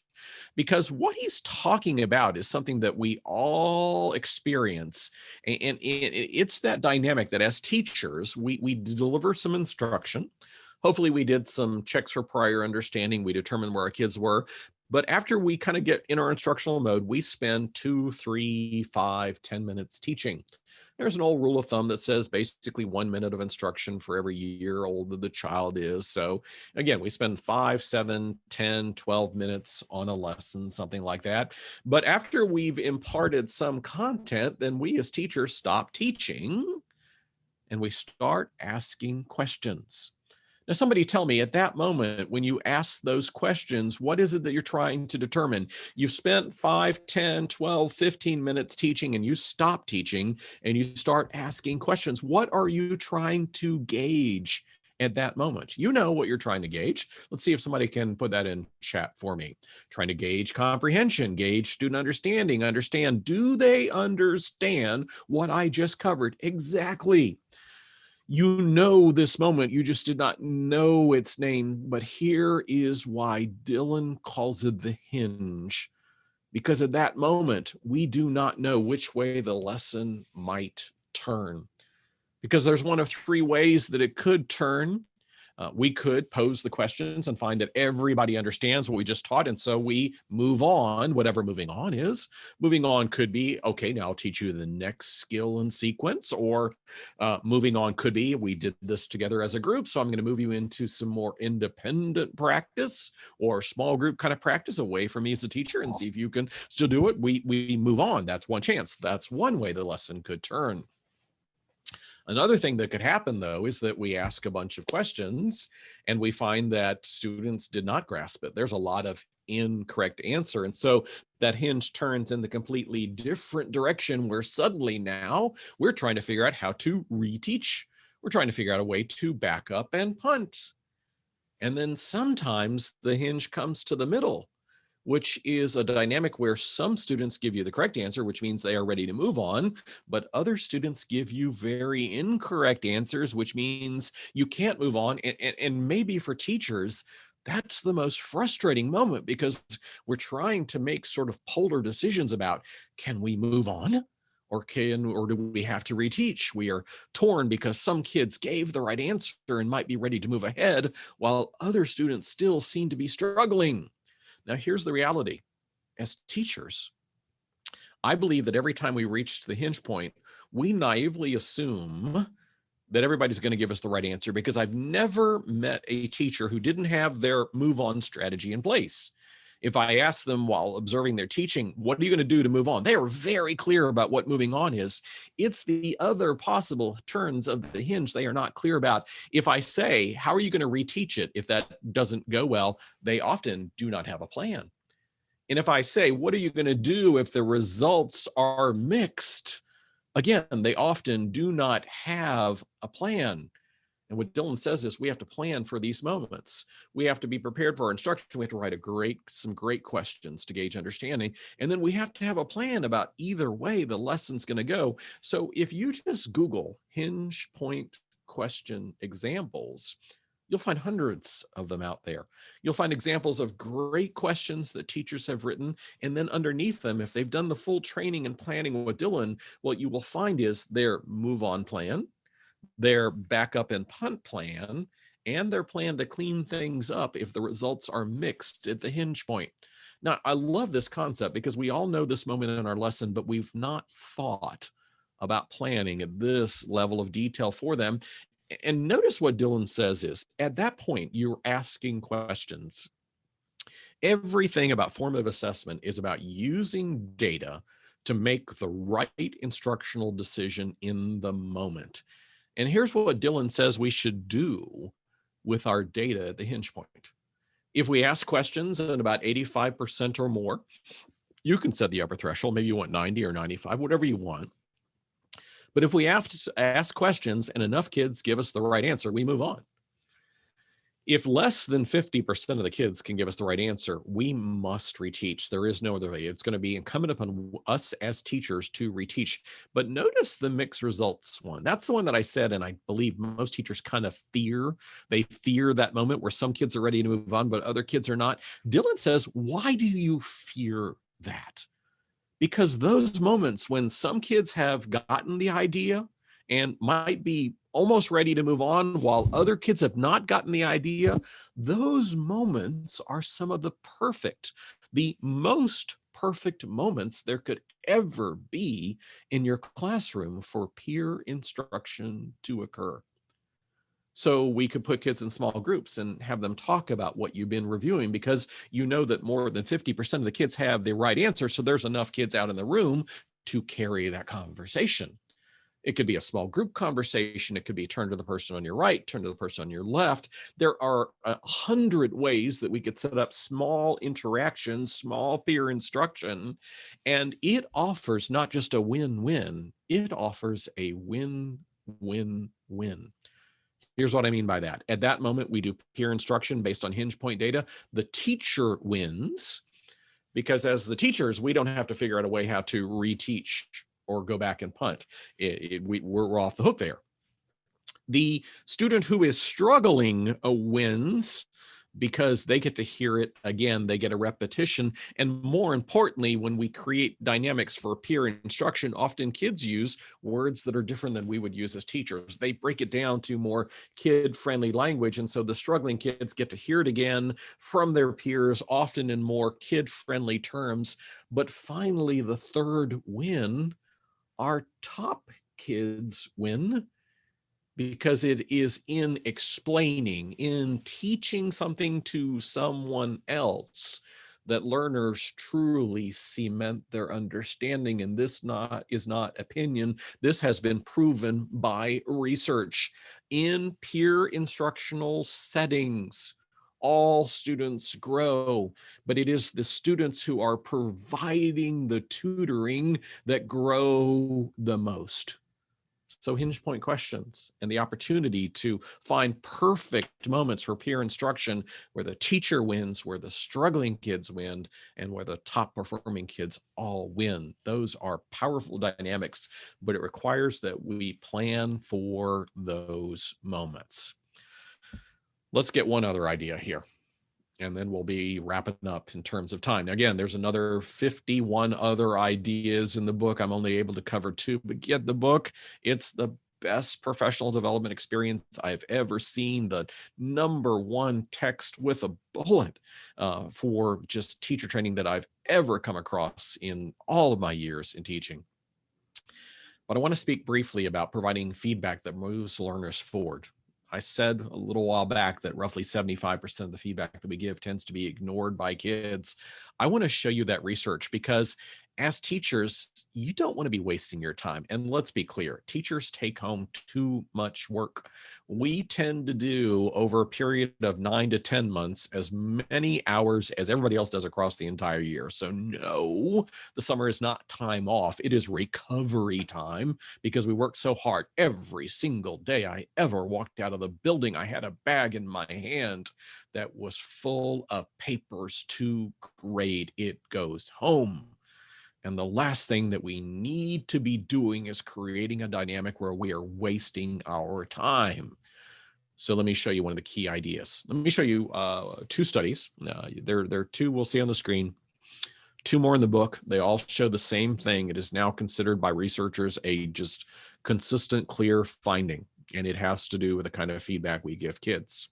Because what he's talking about is something that we all experience. And it's that dynamic that as teachers, we deliver some instruction. Hopefully we did some checks for prior understanding. We determined where our kids were. But after we kind of get in our instructional mode, we spend 2, 3, 5, 10 minutes teaching. There's an old rule of thumb that says basically 1 minute of instruction for every year older the child is. So again, we spend 5, 7, 10, 12 minutes on a lesson, something like that. But after we've imparted some content, then we as teachers stop teaching and we start asking questions. Now, somebody tell me, at that moment, when you ask those questions, what is it that you're trying to determine? You've spent 5, 10, 12, 15 minutes teaching, and you stop teaching and you start asking questions. What are you trying to gauge at that moment? You know what you're trying to gauge. Let's see if somebody can put that in chat for me. Trying to gauge comprehension, gauge student understanding, understand, do they understand what I just covered? Exactly. This moment, you just did not know its name, but here is why Dylan calls it the hinge. Because at that moment, we do not know which way the lesson might turn. Because there's one of 3 ways that it could turn. We could pose the questions and find that everybody understands what we just taught, and so we move on, whatever moving on is. Moving on could be, okay, now I'll teach you the next skill and sequence, or moving on could be, we did this together as a group, so I'm going to move you into some more independent practice or small group kind of practice away from me as a teacher and see if you can still do it. We move on. That's one chance. That's one way the lesson could turn. Another thing that could happen, though, is that we ask a bunch of questions and we find that students did not grasp it. There's a lot of incorrect answer. And so that hinge turns in the completely different direction, where suddenly now we're trying to figure out how to reteach. We're trying to figure out a way to back up and punt. And then sometimes the hinge comes to the middle, which is a dynamic where some students give you the correct answer, which means they are ready to move on, but other students give you very incorrect answers, which means you can't move on. And maybe for teachers, that's the most frustrating moment, because we're trying to make sort of polar decisions about, can we move on? Or do we have to reteach? We are torn because some kids gave the right answer and might be ready to move ahead, while other students still seem to be struggling. Now, here's the reality. As teachers, I believe that every time we reach the hinge point, we naively assume that everybody's going to give us the right answer, because I've never met a teacher who didn't have their move on strategy in place. If I ask them while observing their teaching, what are you going to do to move on? They are very clear about what moving on is. It's the other possible turns of the hinge they are not clear about. If I say, how are you going to reteach it if that doesn't go well? They often do not have a plan. And if I say, what are you going to do if the results are mixed? Again, they often do not have a plan. And what Dylan says is, we have to plan for these moments. We have to be prepared for our instruction. We have to write some great questions to gauge understanding. And then we have to have a plan about either way the lesson's going to go. So if you just Google hinge point question examples, you'll find hundreds of them out there. You'll find examples of great questions that teachers have written. And then underneath them, if they've done the full training and planning with Dylan, what you will find is their move on plan, their backup and punt plan, and their plan to clean things up if the results are mixed at the hinge point. Now, I love this concept because we all know this moment in our lesson, but we've not thought about planning at this level of detail for them. And notice what Dylan says is, at that point, you're asking questions. Everything about formative assessment is about using data to make the right instructional decision in the moment. And here's what Dylan says we should do with our data at the hinge point. If we ask questions at about 85% or more, you can set the upper threshold. Maybe you want 90 or 95, whatever you want. But if we have to ask questions and enough kids give us the right answer, we move on. If less than 50% of the kids can give us the right answer, we must reteach. There is no other way. It's going to be incumbent upon us as teachers to reteach. But notice the mixed results one. That's the one that I said, and I believe most teachers kind of fear. They fear that moment where some kids are ready to move on, but other kids are not. Dylan says, why do you fear that? Because those moments when some kids have gotten the idea and might be almost ready to move on while other kids have not gotten the idea, those moments are some of the most perfect moments there could ever be in your classroom for peer instruction to occur. So we could put kids in small groups and have them talk about what you've been reviewing, because you know that more than 50% of the kids have the right answer. So there's enough kids out in the room to carry that conversation. It could be a small group conversation. It could be turn to the person on your right, turn to the person on your left. There are 100 ways that we could set up small interactions, small peer instruction, and it offers not just a win-win, it offers a win-win-win. Here's what I mean by that. At that moment, we do peer instruction based on hinge point data. The teacher wins, because as the teachers, we don't have to figure out a way how to reteach or go back and punt. We're off the hook there. The student who is struggling wins, because they get to hear it again, they get a repetition. And more importantly, when we create dynamics for peer instruction, often kids use words that are different than we would use as teachers. They break it down to more kid-friendly language. And so the struggling kids get to hear it again from their peers, often in more kid-friendly terms. But finally, the third win, our top kids win, because it is in explaining, in teaching something to someone else, that learners truly cement their understanding. And this is not opinion. This has been proven by research. In peer instructional settings, all students grow, but it is the students who are providing the tutoring that grow the most. So hinge point questions and the opportunity to find perfect moments for peer instruction where the teacher wins, where the struggling kids win, and where the top performing kids all win. Those are powerful dynamics, but it requires that we plan for those moments. Let's get one other idea here, and then we'll be wrapping up in terms of time. Now, again, there's another 51 other ideas in the book. I'm only able to cover 2, but get the book. It's the best professional development experience I've ever seen. The #1 text with a bullet for just teacher training that I've ever come across in all of my years in teaching. But I want to speak briefly about providing feedback that moves learners forward. I said a little while back that roughly 75% of the feedback that we give tends to be ignored by kids. I want to show you that research because as teachers, you don't want to be wasting your time. And let's be clear, teachers take home too much work. We tend to do over a period of 9 to 10 months as many hours as everybody else does across the entire year. So no, the summer is not time off. It is recovery time because we work so hard. Every single day I ever walked out of the building, I had a bag in my hand that was full of papers to grade. It goes home. And the last thing that we need to be doing is creating a dynamic where we are wasting our time. So let me show you one of the key ideas. Let me show you 2 studies. There are 2 we'll see on the screen. 2 more in the book. They all show the same thing. It is now considered by researchers a just consistent, clear finding. And it has to do with the kind of feedback we give kids.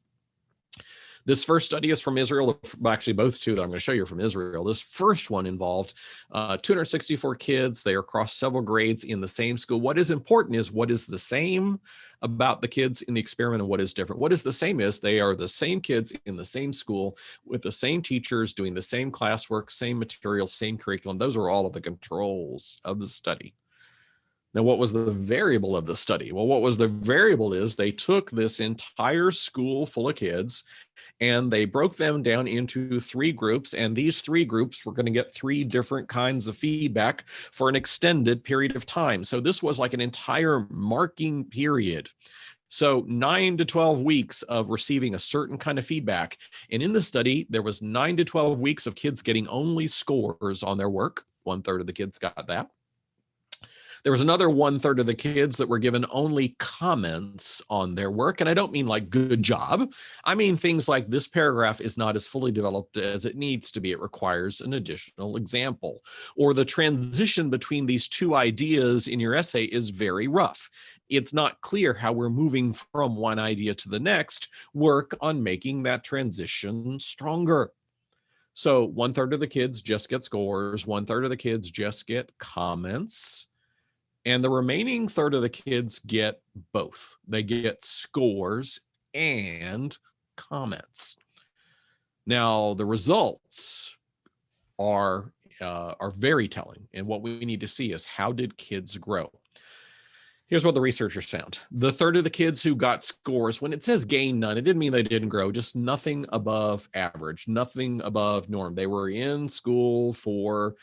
This first study is from Israel. Actually, both 2 that I'm going to show you are from Israel. This first one involved 264 kids. They are across several grades in the same school. What is important is what is the same about the kids in the experiment and what is different. What is the same is they are the same kids in the same school with the same teachers doing the same classwork, same material, same curriculum. Those are all of the controls of the study. Now, what was the variable of the study? Well, what was the variable is they took this entire school full of kids and they broke them down into 3 groups. And these 3 groups were going to get 3 different kinds of feedback for an extended period of time. So this was like an entire marking period. So 9 to 12 weeks of receiving a certain kind of feedback. And in the study, there was 9 to 12 weeks of kids getting only scores on their work. 1/3 of the kids got that. There was another 1/3 of the kids that were given only comments on their work. And I don't mean like good job. I mean things like this paragraph is not as fully developed as it needs to be. It requires an additional example. Or the transition between these 2 ideas in your essay is very rough. It's not clear how we're moving from one idea to the next. Work on making that transition stronger. So 1/3 of the kids just get scores. 1/3 of the kids just get comments. And the remaining 1/3 of the kids get both. They get scores and comments. Now, the results are very telling. And what we need to see is how did kids grow? Here's what the researchers found. The 1/3 of the kids who got scores, when it says gain none, it didn't mean they didn't grow, just nothing above average, nothing above norm. They were in school for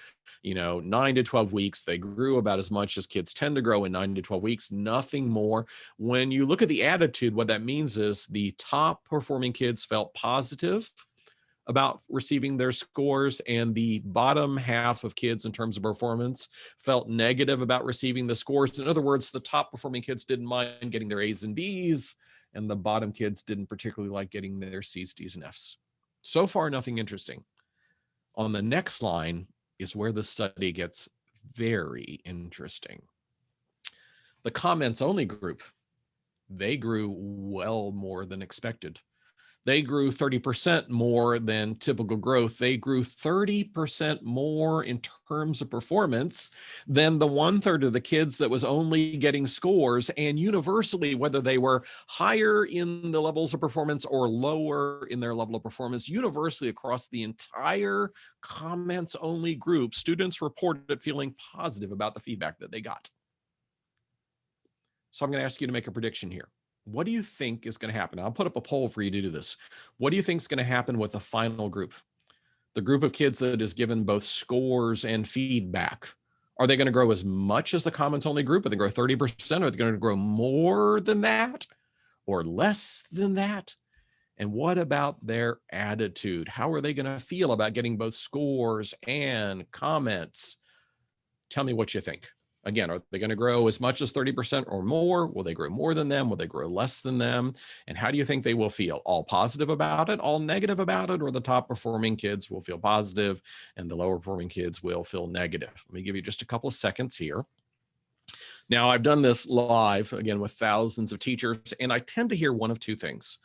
9 to 12 weeks. They grew about as much as kids tend to grow in 9 to 12 weeks, nothing more. When you look at the attitude, what that means is the top performing kids felt positive about receiving their scores, and the bottom half of kids in terms of performance felt negative about receiving the scores. In other words, the top performing kids didn't mind getting their A's and B's, and the bottom kids didn't particularly like getting their C's, D's, and F's. So far, nothing interesting. On the next line is where the study gets very interesting. The comments only group, they grew well more than expected. They grew 30% more than typical growth. They grew 30% more in terms of performance than the 1/3 of the kids that was only getting scores. And universally, whether they were higher in the levels of performance or lower in their level of performance, universally across the entire comments only group, students reported feeling positive about the feedback that they got. So I'm going to ask you to make a prediction here. What do you think is going to happen? I'll put up a poll for you to do this. What do you think is going to happen with the final group? The group of kids that is given both scores and feedback. Are they going to grow as much as the comments only group? Are they going to grow 30%? Are they going to grow more than that or less than that? And what about their attitude? How are they going to feel about getting both scores and comments? Tell me what you think. Again, are they going to grow as much as 30% or more? Will they grow more than them? Will they grow less than them? And how do you think they will feel? All positive about it, all negative about it, or the top performing kids will feel positive and the lower performing kids will feel negative? Let me give you just a couple of seconds here. Now, I've done this live, again, with thousands of teachers, and I tend to hear one of two things.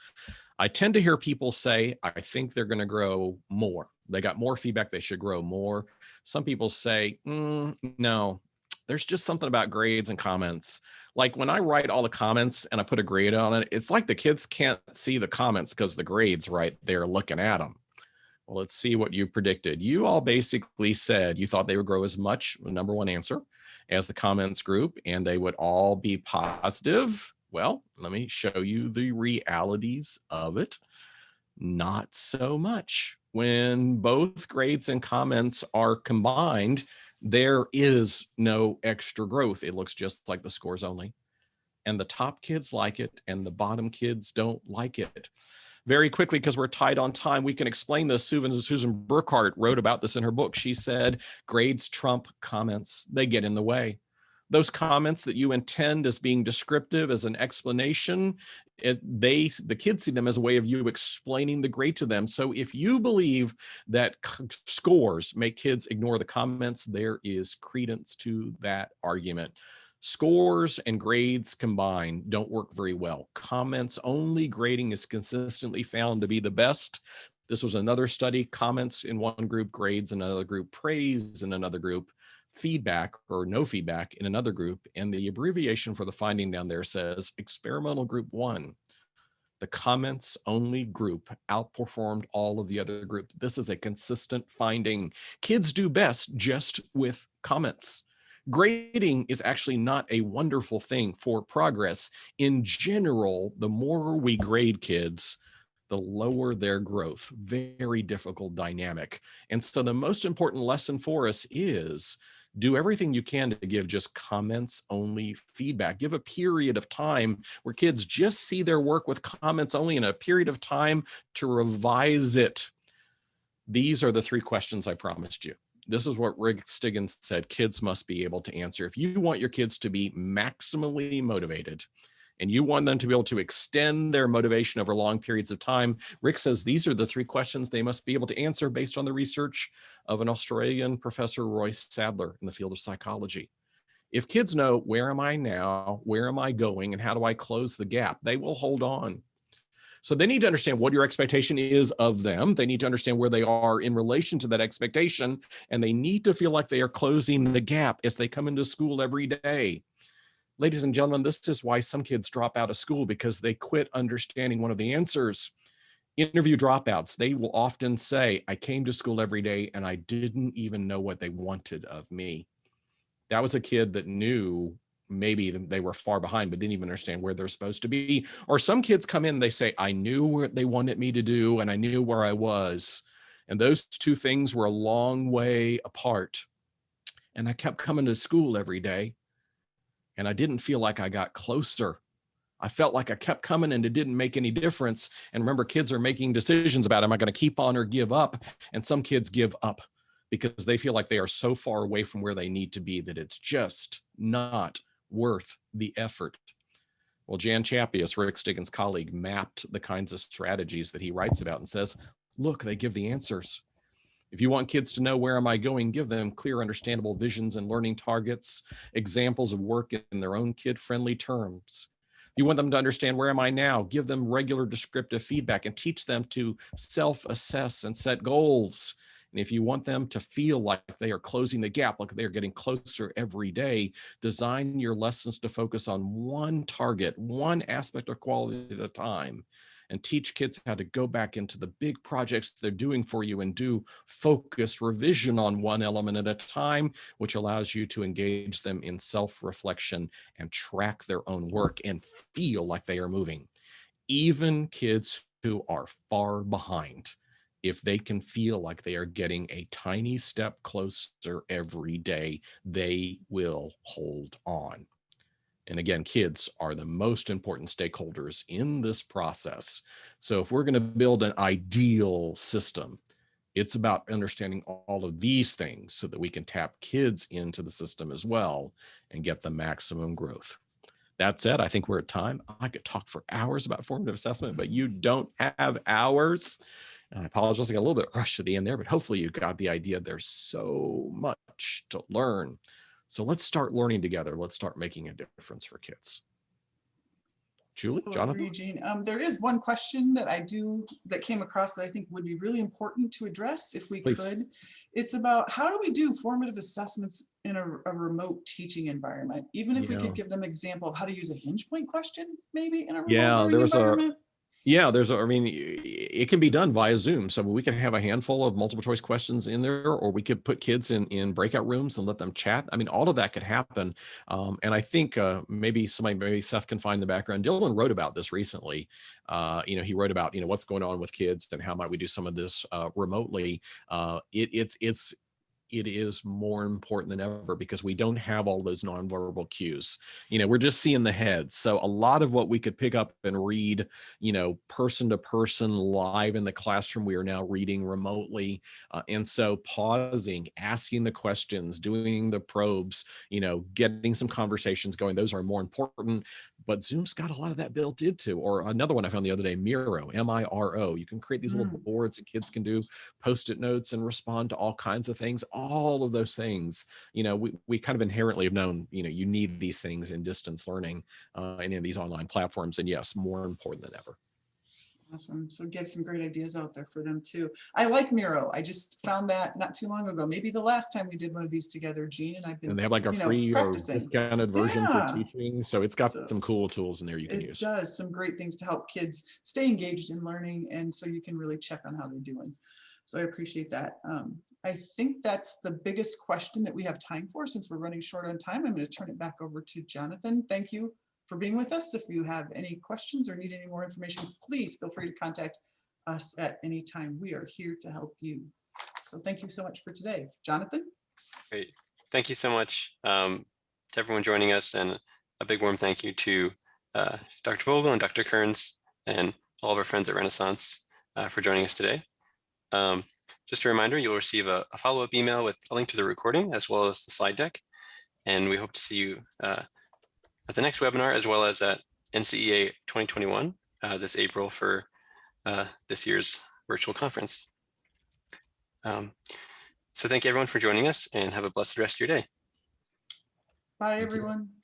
I tend to hear people say, I think they're going to grow more. They got more feedback, they should grow more. Some people say, no, there's just something about grades and comments. Like when I write all the comments and I put a grade on it, it's like the kids can't see the comments because the grade's right there looking at them. Well, let's see what you predicted. You all basically said you thought they would grow as much, the number one answer, as the comments group, and they would all be positive. Well, let me show you the realities of it. Not so much. When both grades and comments are combined, there is no extra growth. It looks just like the scores only. And the top kids like it, and the bottom kids don't like it. Very quickly, because we're tight on time, we can explain this. Susan Burkhardt wrote about this in her book. She said, grades trump comments. They get in the way. Those comments that you intend as being descriptive, as an explanation, the kids see them as a way of you explaining the grade to them. So if you believe that scores make kids ignore the comments, there is credence to that argument. Scores and grades combined don't work very well. Comments only grading is consistently found to be the best. This was another study. Comments in one group, grades in another group, praise in another group, feedback or no feedback in another group. And the abbreviation for the finding down there says experimental group 1. The comments only group outperformed all of the other groups. This is a consistent finding. Kids do best just with comments. Grading is actually not a wonderful thing for progress. In general, the more we grade kids, the lower their growth. Very difficult dynamic. And so the most important lesson for us is do everything you can to give just comments only feedback. Give a period of time where kids just see their work with comments only, in a period of time to revise it. These are the 3 questions I promised you. This is what Rick Stiggins said kids must be able to answer. If you want your kids to be maximally motivated and you want them to be able to extend their motivation over long periods of time, Rick says these are the 3 questions they must be able to answer based on the research of an Australian professor, Royce Sadler, in the field of psychology. If kids know, where am I now, where am I going, and how do I close the gap, they will hold on. So they need to understand what your expectation is of them. They need to understand where they are in relation to that expectation, and they need to feel like they are closing the gap as they come into school every day. Ladies and gentlemen, this is why some kids drop out of school, because they quit understanding one of the answers. Interview dropouts, they will often say, I came to school every day and I didn't even know what they wanted of me. That was a kid that knew maybe they were far behind, but didn't even understand where they're supposed to be. Or some kids come in, they say, I knew what they wanted me to do and I knew where I was. And those 2 things were a long way apart. And I kept coming to school every day and I didn't feel like I got closer. I felt like I kept coming and it didn't make any difference. And remember, kids are making decisions about, am I going to keep on or give up? And some kids give up because they feel like they are so far away from where they need to be that it's just not worth the effort. Well, Jan Chappius, Rick Stiggins' colleague, mapped the kinds of strategies that he writes about and says, look, they give the answers. If you want kids to know where am I going, give them clear, understandable visions and learning targets, examples of work in their own kid-friendly terms. If you want them to understand where am I now, give them regular descriptive feedback and teach them to self-assess and set goals. And if you want them to feel like they are closing the gap, like they're getting closer every day, design your lessons to focus on one target, one aspect of quality at a time, and teach kids how to go back into the big projects they're doing for you and do focused revision on one element at a time, which allows you to engage them in self-reflection and track their own work and feel like they are moving. Even kids who are far behind if they can feel like they are getting a tiny step closer every day, they will hold on. And again, kids are the most important stakeholders in this process. So if we're going to build an ideal system, it's about understanding all of these things so that we can tap kids into the system as well and get the maximum growth. That said, I think we're at time. I could talk for hours about formative assessment, but you don't have hours. And I apologize, I got a little bit rushed at the end there, but hopefully you got the idea. There's so much to learn. So let's start learning together. Let's start making a difference for kids. Julie, So Jonathan? Eugene, there is one question that that came across that I think would be really important to address if we Please. could. It's about how do we do formative assessments in a remote teaching environment? Even if we could give them an example of how to use a hinge point question, maybe in a remote learning environment. I mean, it can be done via Zoom. So we can have a handful of multiple choice questions in there, or we could put kids in breakout rooms and let them chat. I mean, all of that could happen. And I think maybe Seth can find the background. Dylan wrote about this recently. He wrote about, what's going on with kids and how might we do some of this remotely. It is more important than ever because we don't have all those nonverbal cues. We're just seeing the heads. So a lot of what we could pick up and read, person to person live in the classroom, we are now reading remotely. And so pausing, asking the questions, doing the probes, getting some conversations going, those are more important. But Zoom's got a lot of that built into. Or another one I found the other day, Miro, M-I-R-O. You can create these little boards that kids can do Post-it notes and respond to all kinds of things. All of those things, we kind of inherently have known, you need these things in distance learning and in these online platforms. And yes, more important than ever. Awesome. So give some great ideas out there for them too. I like Miro. I just found that not too long ago, maybe the last time we did one of these together, Gene, and I've been, and they have like a free or discounted version for teaching. So it's got some cool tools in there you can use. It does some great things to help kids stay engaged in learning. And so you can really check on how they're doing. So I appreciate that. I think that's the biggest question that we have time for since we're running short on time. I'm going to turn it back over to Jonathan. Thank you for being with us. If you have any questions or need any more information, please feel free to contact us at any time. We are here to help you. So thank you so much for today. Jonathan? Great. Thank you so much to everyone joining us, and a big warm thank you to Dr. Vogel and Dr. Kerns and all of our friends at Renaissance for joining us today. Just a reminder, you'll receive a follow-up email with a link to the recording as well as the slide deck. And we hope to see you at the next webinar, as well as at NCEA 2021 this April for this year's virtual conference. So thank you everyone for joining us, and have a blessed rest of your day. Bye everyone.